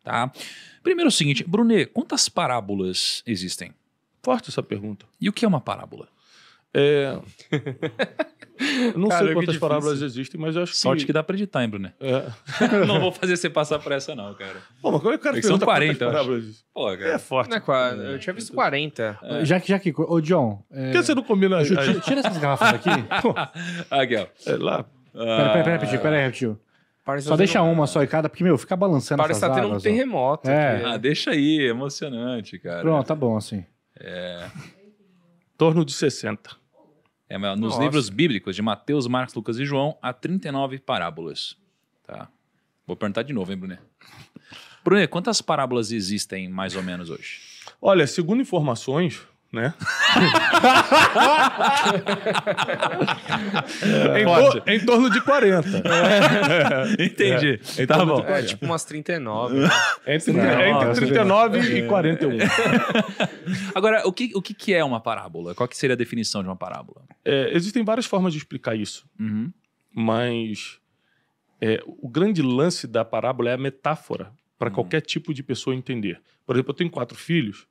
tá? Primeiro é o seguinte, Brunet, quantas parábolas existem? Forte essa pergunta. E o que é uma parábola? Eu não Cara, sei que quantas difícil. parábolas existem, mas eu acho Sorte que dá pra editar, hein, Brunet? Não vou fazer você passar por essa não, cara. Pô, mas como é que o cara É que são pergunta 40, quantas eu acho. parábolas existem? Pô, cara. É forte. Não é quase. Eu tinha visto 40. Já que... Ô, John... Por que você não combina Tira essas garrafas daqui. Aqui, ó. lá? Pera aí, repetiu. Parece Só deixa uma só em cada, porque, meu, fica balançando Parece que essas tá tendo um águas, ó. terremoto. É. aqui. Ah, deixa aí, emocionante, cara. Pronto, tá bom, assim. Em torno de 60. Nos Nossa. livros bíblicos de Mateus, Marcos, Lucas e João, há 39 parábolas. Tá? Vou perguntar de novo, hein, Brunet? Brunet, quantas parábolas existem mais ou menos hoje? Olha, segundo informações, né? em torno de 40. Entendi. Em Tá torno bom. de 40. Tipo umas 39. Né? Entre 39 e 41. Agora, o que é uma parábola? Qual que seria a definição de uma parábola? Existem várias formas de explicar isso, Uhum. mas o grande lance da parábola é a metáfora para qualquer tipo de pessoa entender. Por exemplo, eu tenho 4 filhos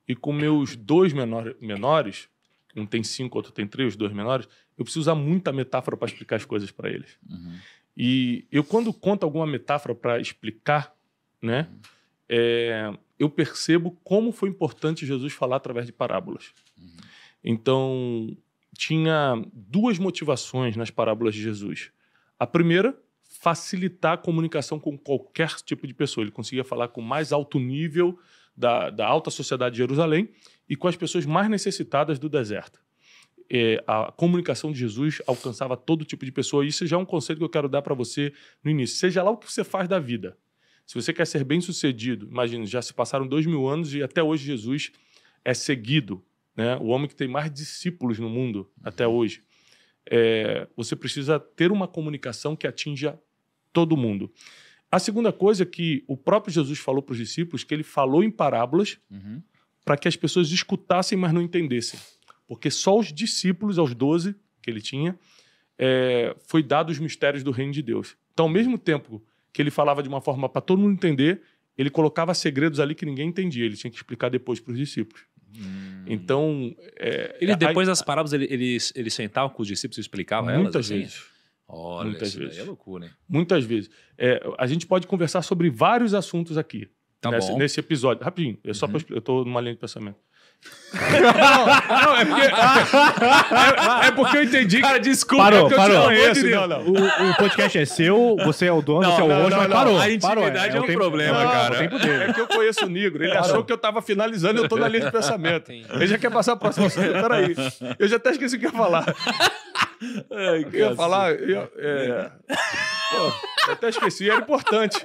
e com meus 2 menores, um tem 5, outro tem 3, os 2 menores, eu preciso usar muita metáfora para explicar as coisas para eles. Uhum. E eu, quando conto alguma metáfora para explicar, né, eu percebo como foi importante Jesus falar através de parábolas. Então, tinha 2 motivações nas parábolas de Jesus. A primeira, facilitar a comunicação com qualquer tipo de pessoa. Ele conseguia falar com o mais alto nível da alta sociedade de Jerusalém e com as pessoas mais necessitadas do deserto. A comunicação de Jesus alcançava todo tipo de pessoa. Isso já é um conceito que eu quero dar para você no início. Seja lá o que você faz da vida. Se você quer ser bem-sucedido, imagina, já se passaram 2000 anos e até hoje Jesus é seguido, né? O homem que tem mais discípulos no mundo até hoje. Você precisa ter uma comunicação que atinja todo mundo. A segunda coisa é que o próprio Jesus falou para os discípulos, que ele falou em parábolas para que as pessoas escutassem, mas não entendessem. Porque só os discípulos, aos 12 que ele tinha, foi dado os mistérios do reino de Deus. Então, ao mesmo tempo que ele falava de uma forma para todo mundo entender, ele colocava segredos ali que ninguém entendia. Ele tinha que explicar depois para os discípulos. Então... Depois das parábolas, ele sentava com os discípulos e explicava elas? Muitas assim? vezes. Olha, Muitas isso daí vezes. é loucura, hein? Muitas vezes. A gente pode conversar sobre vários assuntos aqui. Tá bom. Nesse episódio. Rapidinho, só pra eu tô numa linha de pensamento. É porque eu entendi. Cara, desculpa. Parou, porque eu te parou. conheço, não. O podcast é seu, você é o dono, você é o host, mas parou. A intimidade é um problema, cara. O tempo dele. É que eu conheço o Negro. Ele achou que eu tava finalizando e eu tô na linha de pensamento. Ele já quer passar pro próximo assunto. Peraí. Eu já até esqueci o que ia falar. Ai, Eu ia falar... eu até esqueci. Era importante.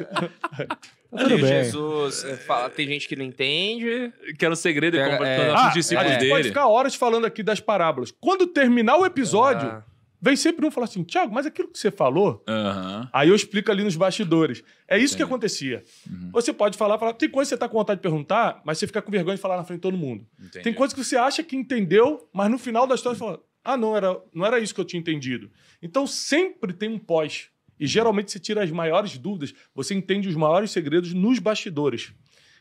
Tudo bem. Jesus fala, tem gente que não entende. Que era o segredo Pega- com os discípulos a gente dele. pode ficar horas falando aqui das parábolas. Quando terminar o episódio, Ah. vem sempre um falar assim, Thiago, mas aquilo que você falou... Aham. Aí eu explico ali nos bastidores. É isso que acontecia. Você pode falar, tem coisa que você tá com vontade de perguntar, mas você fica com vergonha de falar na frente de todo mundo. Entendi. Tem coisa que você acha que entendeu, mas no final da história você fala, não era isso que eu tinha entendido. Então sempre tem um pós. E geralmente você tira as maiores dúvidas, você entende os maiores segredos nos bastidores.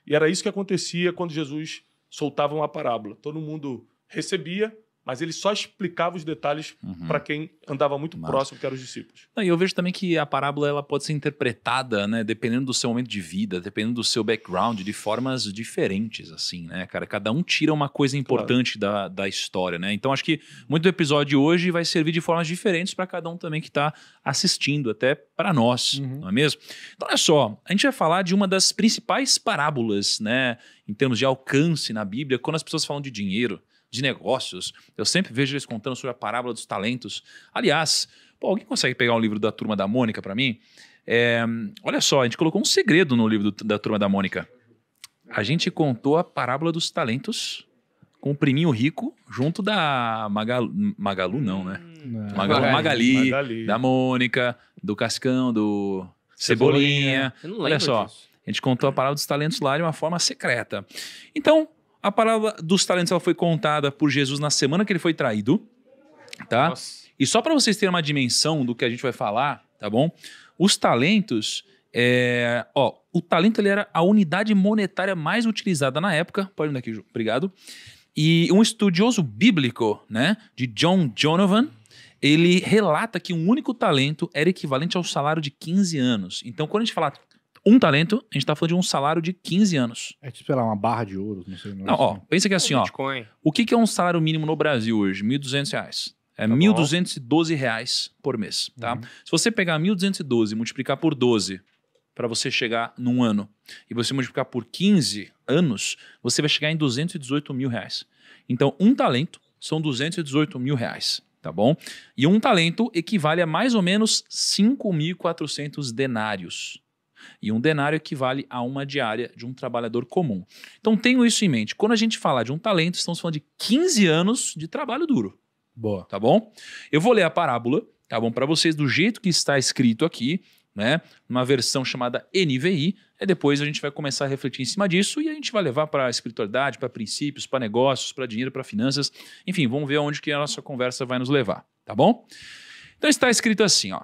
E era isso que acontecia quando Jesus soltava uma parábola. Todo mundo recebia, mas ele só explicava os detalhes para quem andava muito próximo, que eram os discípulos. E eu vejo também que a parábola ela pode ser interpretada, né, dependendo do seu momento de vida, dependendo do seu background, de formas diferentes, assim, né, cara? Cada um tira uma coisa importante da história, né? Então acho que muito do episódio de hoje vai servir de formas diferentes para cada um também que está assistindo, até para nós, não é mesmo? Então olha só, a gente vai falar de uma das principais parábolas, né, em termos de alcance na Bíblia, quando as pessoas falam de dinheiro, de negócios. Eu sempre vejo eles contando sobre a parábola dos talentos. Aliás, alguém consegue pegar um livro da Turma da Mônica para mim? Olha só, a gente colocou um segredo no livro da Turma da Mônica. A gente contou a parábola dos talentos com o priminho rico junto da Magalu não, né? Magali, da Mônica, do Cascão, do Cebolinha. Eu não lembro Olha só, disso. a gente contou a parábola dos talentos lá de uma forma secreta. Então, a parábola dos talentos ela foi contada por Jesus na semana que ele foi traído, tá? Nossa. E só para vocês terem uma dimensão do que a gente vai falar, tá bom? Os talentos O talento ele era a unidade monetária mais utilizada na época. Pode vir aqui, Ju. Obrigado. E um estudioso bíblico, né, de John Donovan, ele relata que um único talento era equivalente ao salário de 15 anos. Então, quando a gente fala um talento, a gente está falando de um salário de 15 anos. É tipo, sei lá, uma barra de ouro, não sei. Não, pensa que assim, Bitcoin. o que é um salário mínimo no Brasil hoje? R$1.200. É Tá bom. R$1.212 por mês, tá? Se você pegar 1.212 e multiplicar por 12 para você chegar num ano, e você multiplicar por 15 anos, você vai chegar em R$218 mil. Então, um talento são R$218 mil, tá bom? E um talento equivale a mais ou menos 5.400 denários. E um denário equivale a uma diária de um trabalhador comum. Então, tenham isso em mente. Quando a gente falar de um talento, estamos falando de 15 anos de trabalho duro. Boa. Tá bom? Eu vou ler a parábola, tá bom? Para vocês do jeito que está escrito aqui, né? Numa versão chamada NVI. E depois a gente vai começar a refletir em cima disso e a gente vai levar para a espiritualidade, para princípios, para negócios, para dinheiro, para finanças. Enfim, vamos ver aonde que a nossa conversa vai nos levar, tá bom? Então está escrito assim, ó.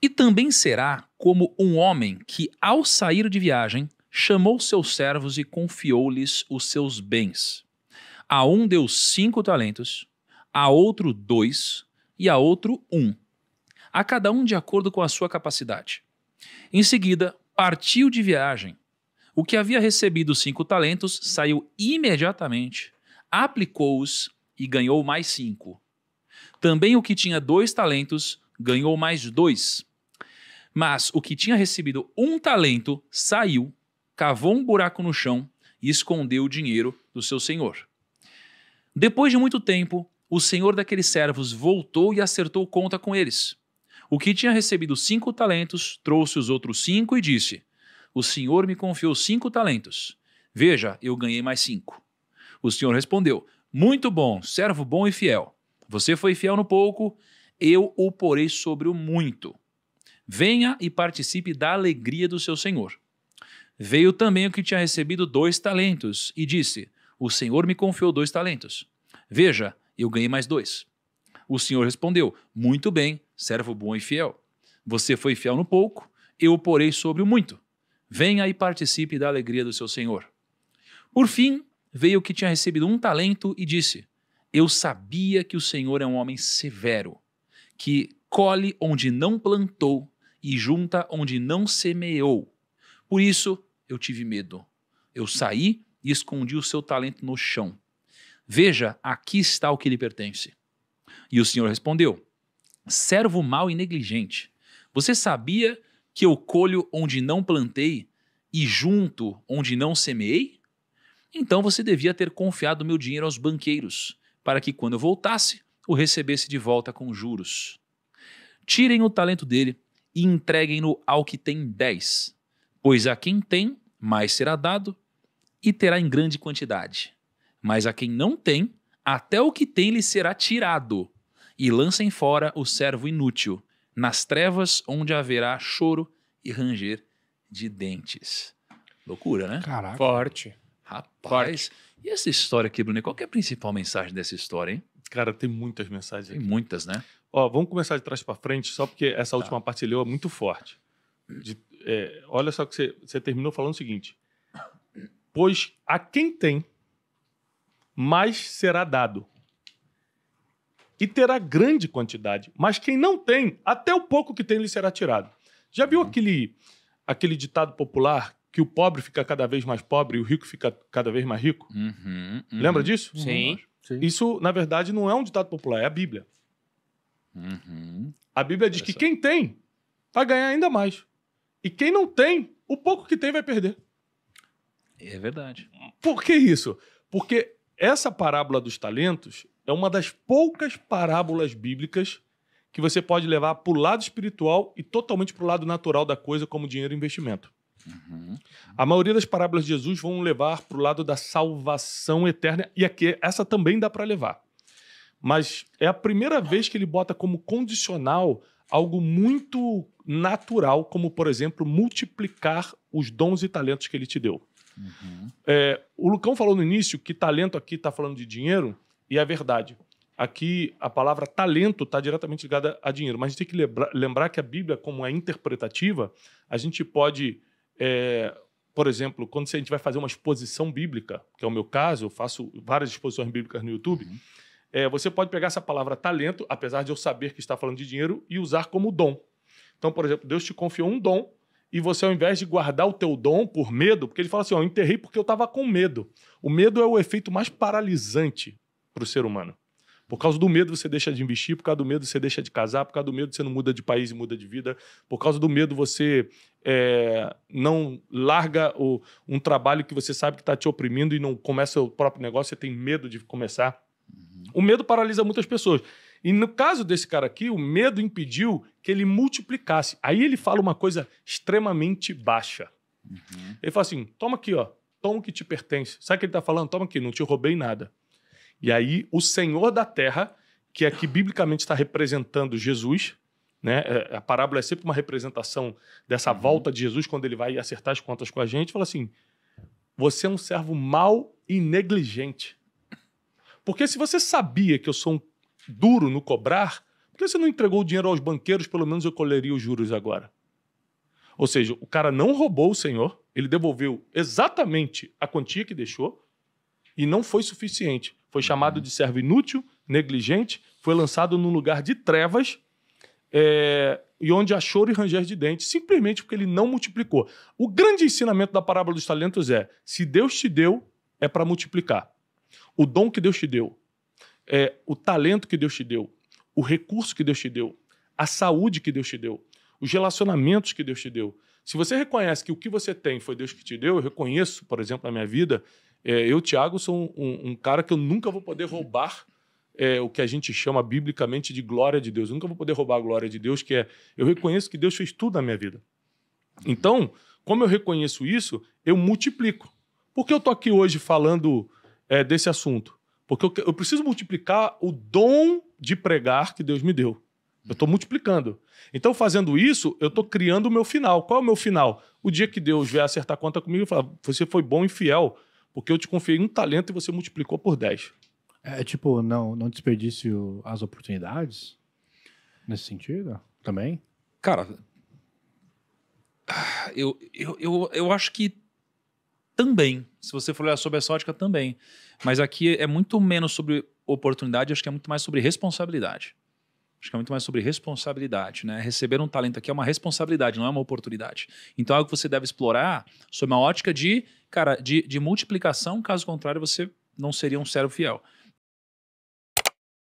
E também será como um homem que, ao sair de viagem, chamou seus servos e confiou-lhes os seus bens. A um deu 5 talentos, a outro 2 e a outro 1. A cada um de acordo com a sua capacidade. Em seguida, partiu de viagem. O que havia recebido 5 talentos saiu imediatamente, aplicou-os e ganhou mais 5. Também o que tinha 2 talentos ganhou mais 2. Mas o que tinha recebido 1 talento saiu, cavou um buraco no chão e escondeu o dinheiro do seu senhor. Depois de muito tempo, o senhor daqueles servos voltou e acertou conta com eles. O que tinha recebido 5 talentos trouxe os outros 5 e disse: O senhor me confiou 5 talentos. Veja, eu ganhei mais 5. O senhor respondeu: Muito bom, servo bom e fiel. Você foi fiel no pouco, eu o porei sobre o muito. Venha e participe da alegria do seu senhor. Veio também o que tinha recebido 2 talentos e disse: O senhor me confiou 2 talentos. Veja, eu ganhei mais 2. O senhor respondeu: Muito bem, servo bom e fiel. Você foi fiel no pouco, eu o porei sobre o muito. Venha e participe da alegria do seu senhor. Por fim, veio o que tinha recebido 1 talento e disse: Eu sabia que o senhor é um homem severo, que colhe onde não plantou e junta onde não semeou. Por isso, eu tive medo. Eu saí e escondi o seu talento no chão. Veja, aqui está o que lhe pertence. E o senhor respondeu: Servo mau e negligente, você sabia que eu colho onde não plantei e junto onde não semeei? Então você devia ter confiado meu dinheiro aos banqueiros, para que quando eu voltasse, o recebesse de volta com juros. Tirem o talento dele e entreguem-no ao que tem 10, pois a quem tem, mais será dado e terá em grande quantidade. Mas a quem não tem, até o que tem lhe será tirado. E lancem fora o servo inútil, nas trevas onde haverá choro e ranger de dentes. Loucura, né? Caraca. Forte. Rapaz, e essa história aqui, Bruno? Qual que é a principal mensagem dessa história, hein? Cara, tem muitas mensagens Tem aqui. muitas, né? Ó, vamos começar de trás para frente, só porque essa última parte você leu é muito forte. Olha só que você terminou falando o seguinte: pois a quem tem, mais será dado. E terá grande quantidade. Mas quem não tem, até o pouco que tem lhe será tirado. Já viu aquele ditado popular que o pobre fica cada vez mais pobre e o rico fica cada vez mais rico? Lembra disso? Sim. Isso, na verdade, não é um ditado popular, é a Bíblia. A Bíblia diz que quem tem vai ganhar ainda mais. E quem não tem, o pouco que tem vai perder. É verdade. Por que isso? Porque essa parábola dos talentos é uma das poucas parábolas bíblicas que você pode levar para o lado espiritual e totalmente para o lado natural da coisa, como dinheiro e investimento. A maioria das parábolas de Jesus vão levar para o lado da salvação eterna, e aqui essa também dá para levar. Mas é a primeira vez que ele bota como condicional algo muito natural, como, por exemplo, multiplicar os dons e talentos que ele te deu. O Lucão falou no início que talento aqui está falando de dinheiro, e é verdade. aqui a palavra talento está diretamente ligada a dinheiro. Mas a gente tem que lembrar que a Bíblia, como é interpretativa, a gente pode, por exemplo, quando a gente vai fazer uma exposição bíblica, que é o meu caso, eu faço várias exposições bíblicas no YouTube, você pode pegar essa palavra talento, apesar de eu saber que está falando de dinheiro, e usar como dom. Então, por exemplo, Deus te confiou um dom, e você, ao invés de guardar o teu dom por medo, porque ele fala assim, eu enterrei porque eu estava com medo. O medo é o efeito mais paralisante para o ser humano. Por causa do medo você deixa de investir, por causa do medo você deixa de casar, por causa do medo você não muda de país e muda de vida, por causa do medo você não larga um trabalho que você sabe que está te oprimindo e não começa o próprio negócio, você tem medo de começar. O medo paralisa muitas pessoas. E no caso desse cara aqui, o medo impediu que ele multiplicasse. Aí ele fala uma coisa extremamente baixa. Ele fala assim, toma aqui, ó, toma o que te pertence. Sabe o que ele está falando? Toma aqui, não te roubei nada. E aí o Senhor da Terra, que aqui biblicamente está representando Jesus, né? A parábola é sempre uma representação dessa volta de Jesus quando ele vai acertar as contas com a gente, fala assim, você é um servo mau e negligente. Porque se você sabia que eu sou um duro no cobrar, por que você não entregou o dinheiro aos banqueiros? Pelo menos eu colheria os juros agora. Ou seja, o cara não roubou o Senhor, ele devolveu exatamente a quantia que deixou e não foi suficiente. Foi chamado de servo inútil, negligente, foi lançado num lugar de trevas e onde há choro e ranger de dentes, simplesmente porque ele não multiplicou. O grande ensinamento da parábola dos talentos é, se Deus te deu, é para multiplicar. O dom que Deus te deu, o talento que Deus te deu, o recurso que Deus te deu, a saúde que Deus te deu, os relacionamentos que Deus te deu. Se você reconhece que o que você tem foi Deus que te deu, eu reconheço, por exemplo, na minha vida, eu, Thiago, sou um cara que eu nunca vou poder roubar o que a gente chama biblicamente de glória de Deus. Eu nunca vou poder roubar a glória de Deus, eu reconheço que Deus fez tudo na minha vida. Então, como eu reconheço isso, eu multiplico. Por que eu estou aqui hoje falando desse assunto? Porque eu preciso multiplicar o dom de pregar que Deus me deu. Eu estou multiplicando. Então, fazendo isso, eu estou criando o meu final. Qual é o meu final? O dia que Deus vier acertar a conta comigo e falar, você foi bom e fiel, porque eu te confiei um talento e você multiplicou por 10. Tipo, não desperdice as oportunidades? Nesse sentido? Também? Cara, eu acho que também, se você for olhar sobre essa ótica, também. Mas aqui é muito menos sobre oportunidade, acho que é muito mais sobre responsabilidade. Acho que é muito mais sobre responsabilidade, né? Receber um talento aqui é uma responsabilidade, não é uma oportunidade. Então é algo que você deve explorar sob uma ótica de multiplicação, caso contrário você não seria um servo fiel.